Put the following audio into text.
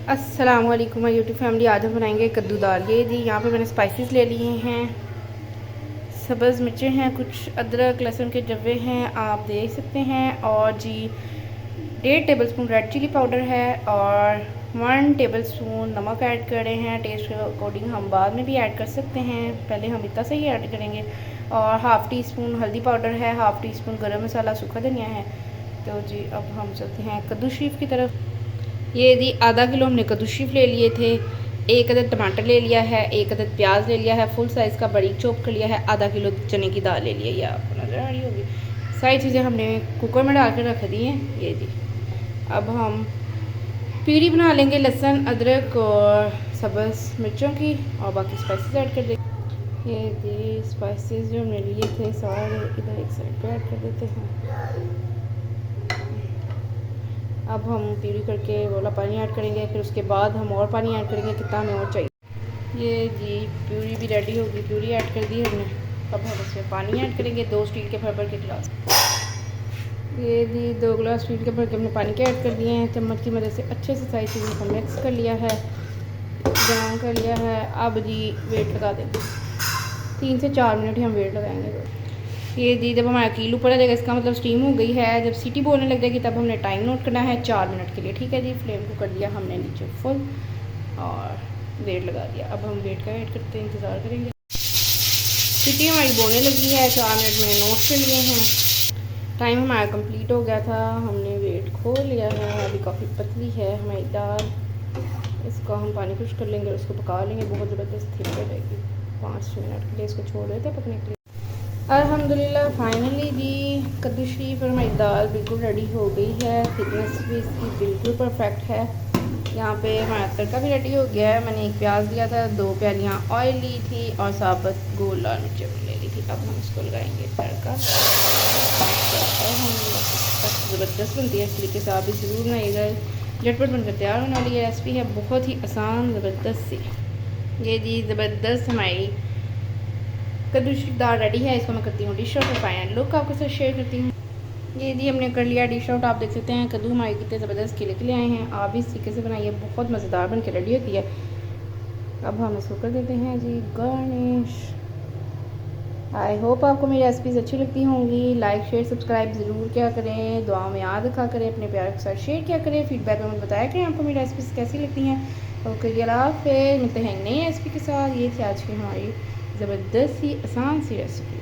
अस्सलाम वालेकुम my YouTube family. आज हम बनाएंगे कद्दू दाल। ये जी यहाँ पे मैंने स्पाइसेस ले लिए हैं, सब्ज़ मिर्चें हैं, कुछ अदरक लहसुन के जवे हैं, आप देख सकते हैं। और जी 1.5 टेबलस्पून रेड चिली पाउडर है और 1 टेबलस्पून नमक ऐड कर रहे हैं। टेस्ट के अकॉर्डिंग हम बाद में भी ऐड कर सकते हैं, पहले हम इतना से ही ऐड करेंगे। और हाफ़ टी स्पून हल्दी पाउडर है, हाफ़ टी स्पून गरम मसाला, सूखा धनिया है। तो जी अब हम चलते हैं कद्दू शरीफ की तरफ। ये जी आधा किलो हमने कद्दू शरीफ ले लिए थे, 1 अदद टमाटर ले लिया है, 1 अदद प्याज ले लिया है, फुल साइज़ का बारीक चॉप कर लिया है, आधा किलो चने की दाल ले लिया। ये आपको नज़र आ रही होगी। सारी चीज़ें हमने कुकर में डाल कर रख दी हैं। ये जी अब हम प्यूरी बना लेंगे लहसुन अदरक और सब्ज़ मिर्चों की, और बाकी स्पाइसेस ऐड कर देंगे। ये जी स्पाइसेस जो हमने लिए थे सारे इधर एक साइड पे ऐड कर देते हैं। अब हम प्यूरी करके वाला पानी ऐड करेंगे, फिर उसके बाद हम और पानी ऐड करेंगे कितना हमें और चाहिए। ये जी प्यूरी भी रेडी होगी, प्यूरी ऐड कर दी हमने। अब हम इसमें पानी ऐड करेंगे 2 स्टील के भर के गिलास। ये जी 2 गिलास स्टील के भर के हमने पानी के ऐड कर दिए हैं। चम्मच की मदद से अच्छे से सारी चीज़ों को मिक्स कर लिया है, ब्राउन कर लिया है। अब जी वेट लगा देंगे, 3 से 4 मिनट ही हम वेट लगाएंगे। ये जी जब हमारा कील ऊपर आ जाएगा इसका मतलब स्टीम हो गई है। जब सीटी बोलने लग जाएगी तब हमने टाइम नोट करना है 4 मिनट के लिए, ठीक है जी। फ्लेम को कर दिया हमने नीचे फुल और वेट लगा दिया। अब हम वेट का वेट करते हैं, इंतज़ार करेंगे। सीटी हमारी बोलने लगी है, 4 मिनट में नोट कर लिए हैं। टाइम हमारा कंप्लीट हो गया था, हमने वेट खोल लिया है। अभी काफ़ी पतली है हमारी दाल, इसको हम पानी खुश कर लेंगे और उसको पका लेंगे। बहुत ज़बरदस्त थिक हो जाएगी। 5 मिनट के लिए इसको छोड़ देते हैं पकने के लिए। अल्हम्दुलिल्लाह फाइनली जी कद्दू शरीफ और हमारी दाल बिल्कुल रेडी हो गई है। थिकनेस भी इसकी बिल्कुल परफेक्ट है। यहाँ पे हमारा तड़का भी रेडी हो गया है। मैंने 1 प्याज लिया था, 2 प्यालियाँ ऑयल ली थी और साबुत गोल लाल मिर्च ले ली थी। अब हम इसको लगाएंगे तड़का। ज़बरदस्त बनती है, इस तरीके से आप भी ज़रूर बनाइएगा। झटपट बनकर तैयार होने वाली है रेसिपी है, बहुत ही आसान ज़बरदस्त सी। ये जी ज़बरदस्त हमारी कद्दू शरीफ दाल रेडी है। इसको मैं करती हूँ डिश आउट और फाइनल लुक आपके साथ शेयर करती हूँ। ये जी हमने कर लिया डिश आउट। आप देख सकते हैं कद्दू हमारे कितने ज़बरदस्त खिले आए हैं। आप भी इस तरीके से बनाइए, बहुत मज़ेदार बन के रेडी होती है। अब हम इसको कर देते हैं जी गार्निश। आई होप आपको मेरी रेसिपीज़ अच्छी लगती होंगी। लाइक शेयर सब्सक्राइब ज़रूर क्या करें, दुआ में याद रखा करें, अपने प्यार के साथ शेयर किया करें, फीडबैक में बताया करें आपको मेरी रेसिपीज़ कैसी लगती हैं। ओके अल्लाह हाफ़िज़, मिलते हैं नई रेसिपी के साथ। ये थी आज की हमारी ज़बरदस्त सी आसान सी रेसिपी।